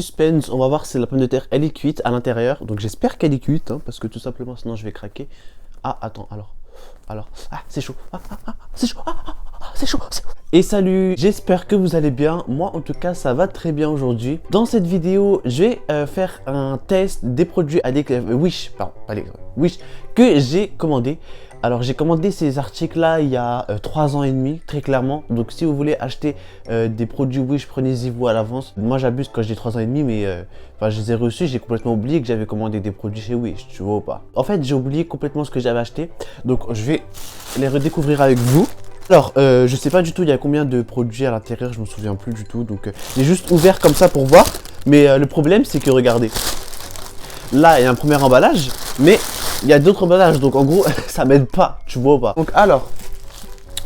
Suspense, on va voir si la pomme de terre elle est cuite à l'intérieur. Donc j'espère qu'elle est cuite, hein, parce que tout simplement sinon je vais craquer. Ah attends, alors, c'est chaud, c'est chaud, c'est chaud, c'est chaud. Et salut, j'espère que vous allez bien. Moi en tout cas ça va très bien aujourd'hui. Dans cette vidéo je vais faire un test des produits Wish, pardon, pas Wish, que j'ai commandé. Alors j'ai commandé ces articles là il y a 3 ans et demi très clairement. Donc si vous voulez acheter des produits Wish, prenez-y vous à l'avance. Moi j'abuse quand j'ai 3 ans et demi, mais je les ai reçus, j'ai complètement oublié que j'avais commandé des produits chez Wish, tu vois ou pas. En fait j'ai oublié complètement ce que j'avais acheté. Donc je vais les redécouvrir avec vous. Alors je sais pas du tout il y a combien de produits à l'intérieur, je me souviens plus du tout. Donc j'ai juste ouvert comme ça pour voir. Mais le problème c'est que regardez, là il y a un premier emballage, mais il y a d'autres emballages, donc en gros ça m'aide pas, tu vois ou pas. Donc alors,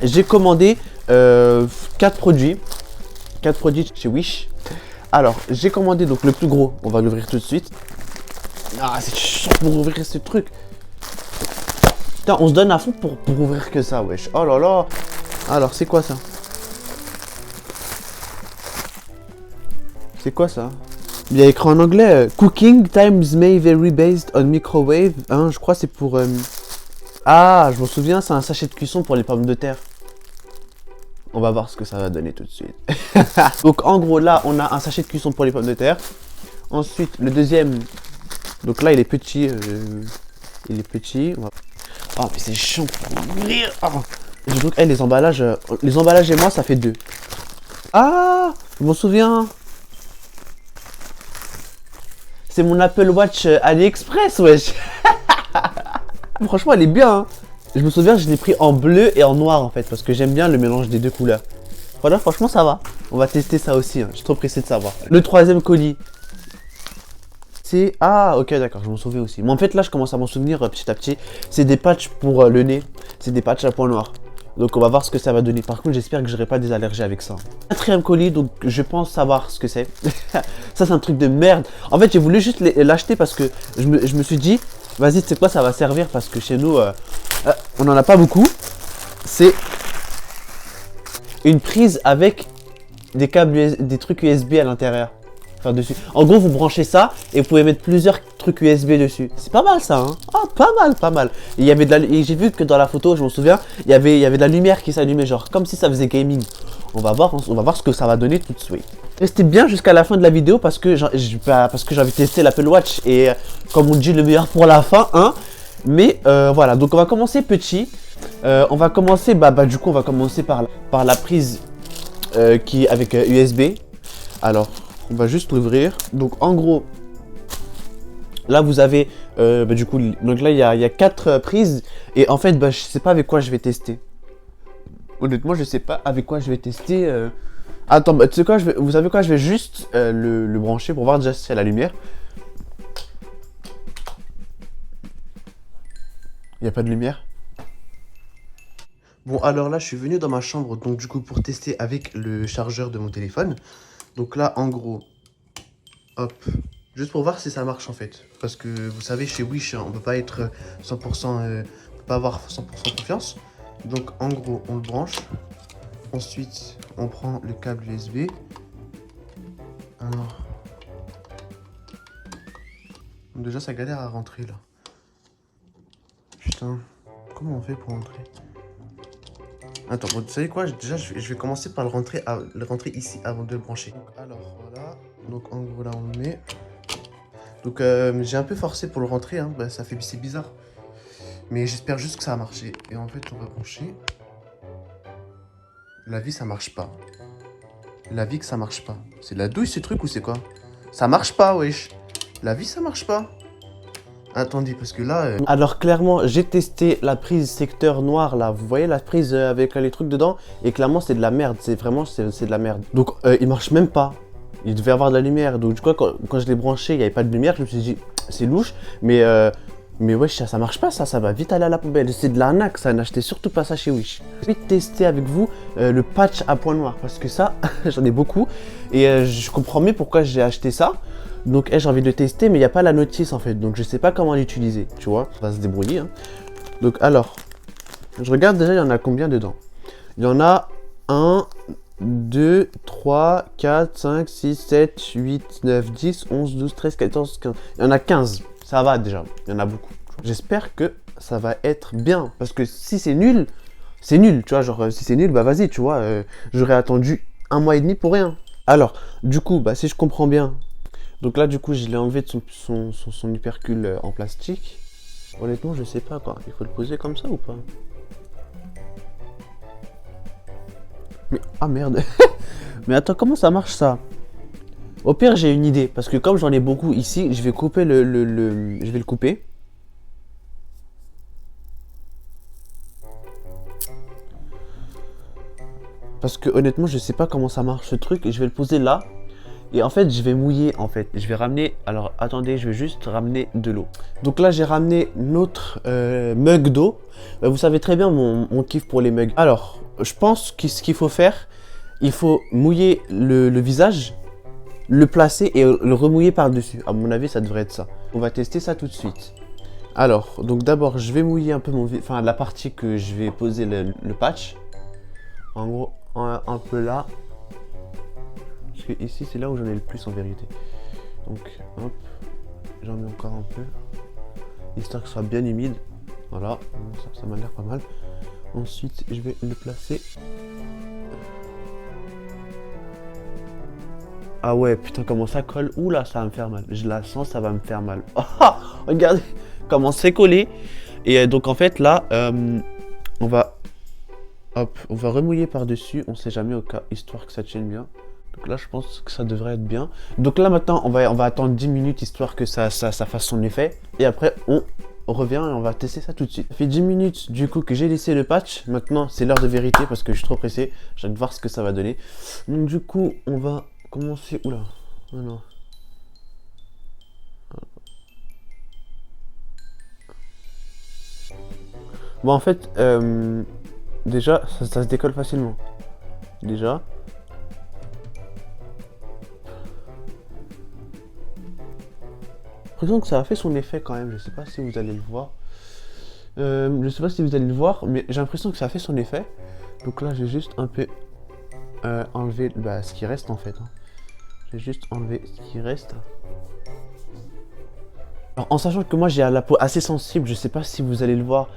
j'ai commandé 4 produits chez Wish. Alors j'ai commandé donc le plus gros, on va l'ouvrir tout de suite. Ah c'est chiant pour ouvrir ce truc. Putain, on se donne à fond pour ouvrir que ça, wesh. Oh là là. Alors c'est quoi ça? C'est quoi ça? Il y a écrit en anglais Cooking times may vary based on microwave. Hein, je crois c'est pour... Ah, je m'en souviens, c'est un sachet de cuisson pour les pommes de terre. On va voir ce que ça va donner tout de suite. Donc en gros là, on a un sachet de cuisson pour les pommes de terre. Ensuite, le deuxième... Donc là, il est petit. Il est petit. Oh, mais c'est chiant pour ouvrir. Oh. Donc, les emballages et moi, ça fait 2. Ah, je m'en souviens. C'est mon Apple Watch AliExpress, wesh. Franchement, elle est bien. Hein. Je me souviens, je l'ai pris en bleu et en noir en fait, parce que j'aime bien le mélange des deux couleurs. Voilà, franchement, ça va. On va tester ça aussi. Hein. Je suis trop pressé de savoir. Le troisième colis, c'est... Ah, ok, d'accord, je m'en souviens aussi. Mais en fait, là, je commence à m'en souvenir petit à petit. C'est des patchs pour le nez. C'est des patchs à point noir. Donc, on va voir ce que ça va donner. Par contre, j'espère que j'aurai pas des allergies avec ça. Quatrième colis, donc je pense savoir ce que c'est. Ça, c'est un truc de merde. En fait, j'ai voulu juste l'acheter parce que je me suis dit, vas-y, tu sais quoi, ça va servir parce que chez nous, on en a pas beaucoup. C'est une prise avec des câbles, des trucs USB à l'intérieur. Enfin, dessus. En gros, vous branchez ça et vous pouvez mettre plusieurs trucs USB dessus. C'est pas mal ça, hein. Ah, pas mal, pas mal. Et il y avait et j'ai vu que dans la photo, je m'en souviens, il y avait de la lumière qui s'allumait, genre comme si ça faisait gaming. On va voir ce que ça va donner tout de suite. Restez bien jusqu'à la fin de la vidéo parce que j'ai envie de tester l'Apple Watch et comme on dit, le meilleur pour la fin, hein. Mais voilà, donc on va commencer petit. On va commencer, du coup, on va commencer par la prise qui est avec USB. Alors, on va juste l'ouvrir. Donc en gros, là vous avez, du coup, donc là il y a 4 prises. Et en fait, je sais pas avec quoi je vais tester. Honnêtement, je sais pas avec quoi je vais tester. Attends, tu sais quoi, vous savez quoi, je vais juste le brancher pour voir déjà si y a la lumière. Il n'y a pas de lumière. Bon, alors là, je suis venu dans ma chambre, donc du coup, pour tester avec le chargeur de mon téléphone. Donc là, en gros, hop, juste pour voir si ça marche en fait. Parce que vous savez, chez Wish, on peut pas être 100%, on peut pas avoir 100% confiance. Donc en gros, on le branche. Ensuite, on prend le câble USB. Alors, déjà, ça galère à rentrer là. Putain, comment on fait pour rentrer? Attends, bon, vous savez quoi? Déjà, je vais commencer par le rentrer ici avant de le brancher. Donc, alors, voilà. Donc, en gros, là, on le met. Donc, j'ai un peu forcé pour le rentrer. Hein. C'est bizarre. Mais j'espère juste que ça a marché. Et en fait, on va brancher. La vie, ça marche pas. La vie que ça marche pas. C'est de la douille, ce truc, ou c'est quoi? Ça marche pas, wesh. La vie, ça marche pas. Attendez, parce que là... Alors clairement, j'ai testé la prise secteur noir, là. Vous voyez la prise avec les trucs dedans? Et clairement, c'est de la merde. C'est vraiment, c'est de la merde. Donc, il marche même pas. Il devait avoir de la lumière. Donc, du coup, quand je l'ai branché, il n'y avait pas de lumière. Je me suis dit, c'est louche. Mais wesh, ça marche pas, ça va vite aller à la poubelle. C'est de l'arnaque, ça. N'achetez surtout pas ça chez Wish. Je vais tester avec vous le patch à point noir. Parce que ça, j'en ai beaucoup. Et je comprends mieux pourquoi j'ai acheté ça. Donc j'ai envie de le tester, mais il n'y a pas la notice en fait. Donc je sais pas comment l'utiliser, tu vois. On va se débrouiller. Hein. Donc alors, je regarde déjà, il y en a combien dedans? Il y en a 1, 2, 3, 4, 5, 6, 7, 8, 9, 10, 11, 12, 13, 14, 15. Il y en a 15. Ça va déjà. Il y en a beaucoup. J'espère que ça va être bien. Parce que si c'est nul, c'est nul. Tu vois, genre, si c'est nul, bah vas-y, tu vois. J'aurais attendu 1 mois et demi pour rien. Alors, du coup, bah si je comprends bien. Donc là, du coup, je l'ai enlevé de son hypercule en plastique. Honnêtement, je sais pas quoi. Il faut le poser comme ça ou pas? Mais, ah merde. Mais attends, comment ça marche ça? Au pire, j'ai une idée. Parce que comme j'en ai beaucoup ici, je vais couper je vais le couper. Parce que honnêtement, je sais pas comment ça marche ce truc. Et je vais le poser là. Et en fait, je vais mouiller en fait. Je vais ramener... Alors, attendez, je vais juste ramener de l'eau. Donc là, j'ai ramené notre mug d'eau. Vous savez très bien mon kiff pour les mugs. Alors, je pense que ce qu'il faut faire, il faut mouiller le visage, le placer et le remouiller par-dessus. À mon avis, ça devrait être ça. On va tester ça tout de suite. Alors, donc d'abord, je vais mouiller un peu la partie que je vais poser le patch. En gros, un peu là. Parce que ici, c'est là où j'en ai le plus en vérité. Donc, hop, j'en mets encore un peu. Histoire que ce soit bien humide. Voilà, ça m'a l'air pas mal. Ensuite, je vais le placer. Ah ouais, putain, comment ça colle. Ouh là, ça va me faire mal. Je la sens, ça va me faire mal. Oh, regardez comment c'est collé. Et donc, en fait, là, on va remouiller par-dessus. On sait jamais au cas, histoire que ça tienne bien. Donc là, je pense que ça devrait être bien. Donc là, maintenant, on va attendre 10 minutes, histoire que ça fasse son effet. Et après, on revient et on va tester ça tout de suite. Ça fait 10 minutes, du coup, que j'ai laissé le patch. Maintenant, c'est l'heure de vérité, parce que je suis trop pressé. J'ai hâte de voir ce que ça va donner. Donc du coup, on va commencer... Oula, oh non. Bon, en fait, déjà, ça se décolle facilement. Déjà. J'ai l'impression que ça a fait son effet quand même. Je sais pas si vous allez le voir. Je sais pas si vous allez le voir, mais j'ai l'impression que ça a fait son effet. Donc là, j'ai juste un peu enlevé ce qui reste en fait. Hein. J'ai juste enlevé ce qui reste. Alors, en sachant que moi j'ai la peau assez sensible, je sais pas si vous allez le voir,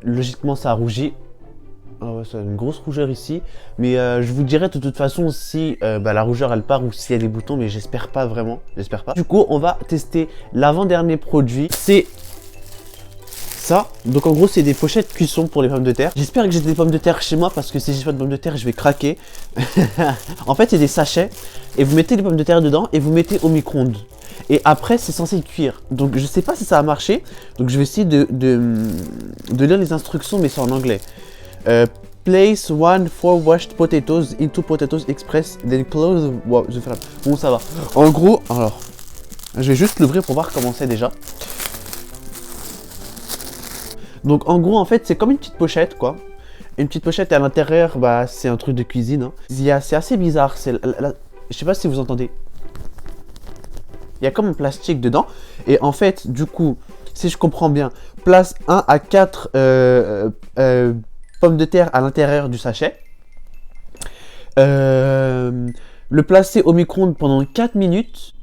logiquement ça a rougi. Ah ouais, ça a une grosse rougeur ici, mais je vous dirai de toute façon si la rougeur elle part ou s'il y a des boutons, mais j'espère pas vraiment, j'espère pas. Du coup, on va tester l'avant-dernier produit, c'est ça. Donc en gros, c'est des pochettes cuisson pour les pommes de terre. J'espère que j'ai des pommes de terre chez moi parce que si j'ai pas de pommes de terre, je vais craquer. En fait, c'est des sachets et vous mettez les pommes de terre dedans et vous mettez au micro-ondes. Et après, c'est censé cuire. Donc je sais pas si ça a marché, donc je vais essayer de lire les instructions, mais c'est en anglais. Place 4 washed potatoes into potatoes express, then close. Wow, je vais faire bon, ça va. En gros, alors, je vais juste l'ouvrir pour voir comment c'est déjà. Donc, en gros, en fait, c'est comme une petite pochette, quoi. Une petite pochette et à l'intérieur, c'est un truc de cuisine. Hein. C'est assez bizarre. Je sais pas si vous entendez. Il y a comme un plastique dedans. Et en fait, du coup, si je comprends bien, place 1 à 4 pommes de terre à l'intérieur du sachet. Le placer au micro-ondes pendant 4 minutes.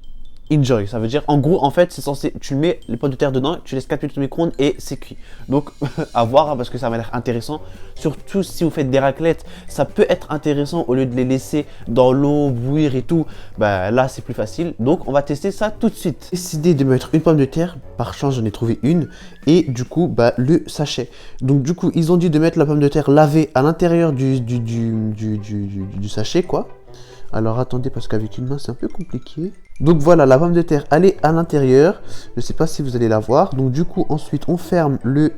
Enjoy, ça veut dire en gros en fait c'est censé, tu mets les pommes de terre dedans, tu laisses 4 minutes au micro-ondes et c'est cuit. Donc à voir hein, parce que ça m'a l'air intéressant. Surtout si vous faites des raclettes, ça peut être intéressant au lieu de les laisser dans l'eau, bouillir et tout. Là c'est plus facile. Donc on va tester ça tout de suite. J'ai décidé de mettre une pomme de terre, par chance j'en ai trouvé une. Et du coup le sachet. Donc du coup ils ont dit de mettre la pomme de terre lavée à l'intérieur du sachet quoi. Alors attendez parce qu'avec une main c'est un peu compliqué. Donc voilà, la pomme de terre elle est à l'intérieur. Je sais pas si vous allez la voir. Donc du coup ensuite on ferme le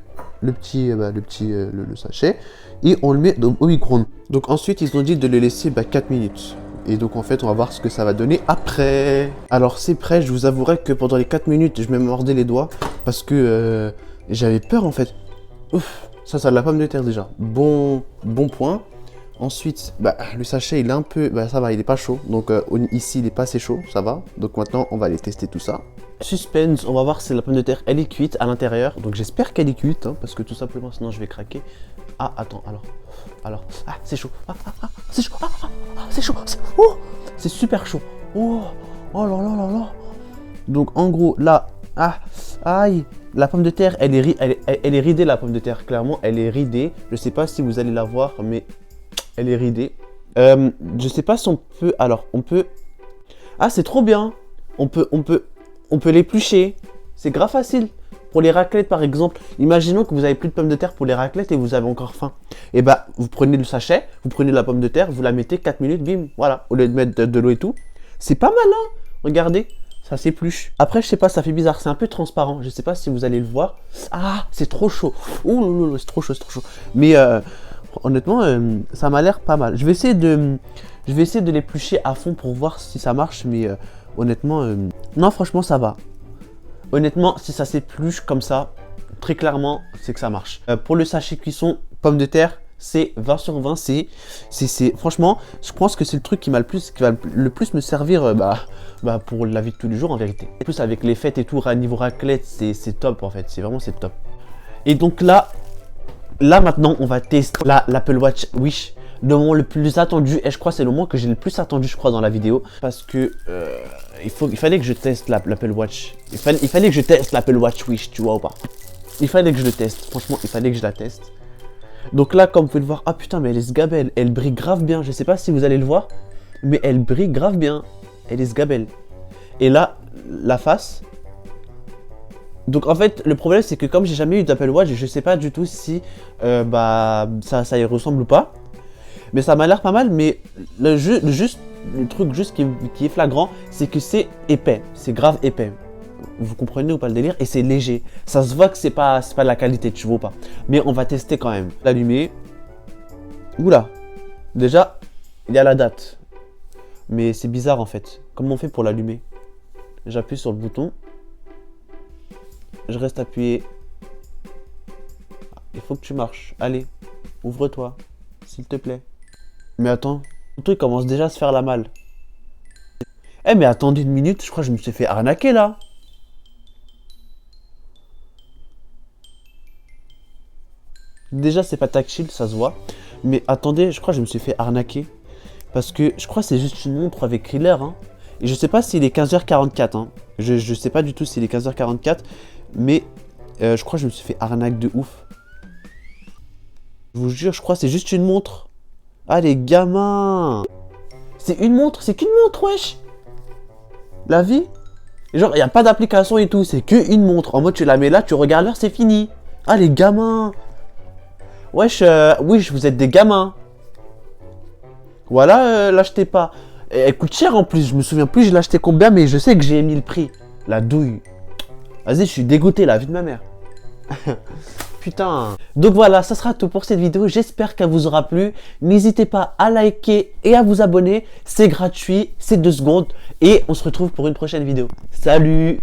sachet et on le met au micro-ondes. Donc ensuite ils ont dit de le laisser 4 minutes. Et donc en fait on va voir ce que ça va donner après. Alors c'est prêt, je vous avouerai que pendant les 4 minutes je me mordais les doigts parce que j'avais peur en fait. Ouf, ça de la pomme de terre déjà. Bon point. Ensuite, bah, le sachet, il est un peu... Bah, ça va, il est pas chaud. Donc ici, il est pas assez chaud, ça va. Donc maintenant, on va aller tester tout ça. Suspense, on va voir si la pomme de terre, elle est cuite à l'intérieur. Donc j'espère qu'elle est cuite, hein, parce que tout simplement, sinon je vais craquer. Ah, attends, alors, ah, c'est chaud. C'est chaud. C'est chaud. Oh, c'est super chaud. Oh, oh là là là là. Donc en gros, là, aïe, la pomme de terre, elle est ridée, la pomme de terre. Clairement, elle est ridée. Je sais pas si vous allez la voir, mais elle est ridée. Je sais pas si on peut... Alors, on peut... Ah, c'est trop bien. On peut l'éplucher. C'est grave facile. Pour les raclettes, par exemple, imaginons que vous avez plus de pommes de terre pour les raclettes et vous avez encore faim. Et bah, vous prenez le sachet, vous prenez la pomme de terre, vous la mettez 4 minutes, bim, voilà. Au lieu de mettre de l'eau et tout. C'est pas mal, hein. Regardez, ça s'épluche. Après, je sais pas, ça fait bizarre. C'est un peu transparent. Je sais pas si vous allez le voir. Ah, c'est trop chaud. Ouh, c'est trop chaud, c'est trop chaud. Mais honnêtement, ça m'a l'air pas mal. Je vais essayer de l'éplucher à fond pour voir si ça marche. Mais honnêtement, non, franchement, ça va. Honnêtement, si ça s'épluche comme ça, très clairement, c'est que ça marche. Pour le sachet cuisson pomme de terre, c'est 20 sur 20. Franchement, je pense que c'est le truc qui va le plus me servir pour la vie de tous les jours en vérité. En plus, avec les fêtes et tout, niveau raclette, c'est top en fait. C'est top. Et donc là maintenant, on va tester l'Apple Watch Wish. Le moment le plus attendu, et je crois que c'est le moment que j'ai le plus attendu, je crois, dans la vidéo. Parce que il fallait que je teste l'Apple Watch. Il fallait que je teste l'Apple Watch Wish, tu vois ou pas. Il fallait que je le teste, franchement, il fallait que je la teste. Donc là, comme vous pouvez le voir, ah putain, mais elle est sgabelle, elle brille grave bien. Je sais pas si vous allez le voir, mais elle brille grave bien. Elle est sgabelle. Et là, la face. Donc en fait, le problème, c'est que comme j'ai jamais eu d'Apple Watch, je sais pas du tout si ça y ressemble ou pas. Mais ça m'a l'air pas mal, mais le truc qui est flagrant, c'est que c'est épais, c'est grave épais. Vous comprenez ou pas le délire? Et c'est léger. Ça se voit que c'est pas de la qualité, tu vois pas. Mais on va tester quand même. L'allumer. Oula. Déjà, il y a la date. Mais c'est bizarre en fait. Comment on fait pour l'allumer? J'appuie sur le bouton. Je reste appuyé. Il faut que tu marches. Allez, ouvre-toi, s'il te plaît. Mais attends, le truc commence déjà à se faire la malle. Eh mais attendez une minute, je crois que je me suis fait arnaquer là. Déjà c'est pas tactile, ça se voit. Mais attendez, je crois que je me suis fait arnaquer. Parce que je crois que c'est juste une montre avec l'heure. Hein. Et je sais pas s'il est 15h44. Hein. Je sais pas du tout s'il est 15h44. Mais je crois que je me suis fait arnaque de ouf. Je vous jure, je crois que c'est juste une montre. Ah les gamins! C'est une montre, c'est qu'une montre, wesh! La vie? Genre, il n'y a pas d'application et tout, c'est qu'une montre. En mode, tu la mets là, tu regardes l'heure, c'est fini. Ah les gamins! Wesh, wesh, vous êtes des gamins. Voilà, l'achetez pas. Elle coûte cher en plus, je me souviens plus, je l'ai acheté combien, mais je sais que j'ai mis le prix. La douille. Vas-y, je suis dégoûté, la vie de ma mère. Putain. Donc voilà, ça sera tout pour cette vidéo. J'espère qu'elle vous aura plu. N'hésitez pas à liker et à vous abonner. C'est gratuit, c'est 2 secondes. Et on se retrouve pour une prochaine vidéo. Salut!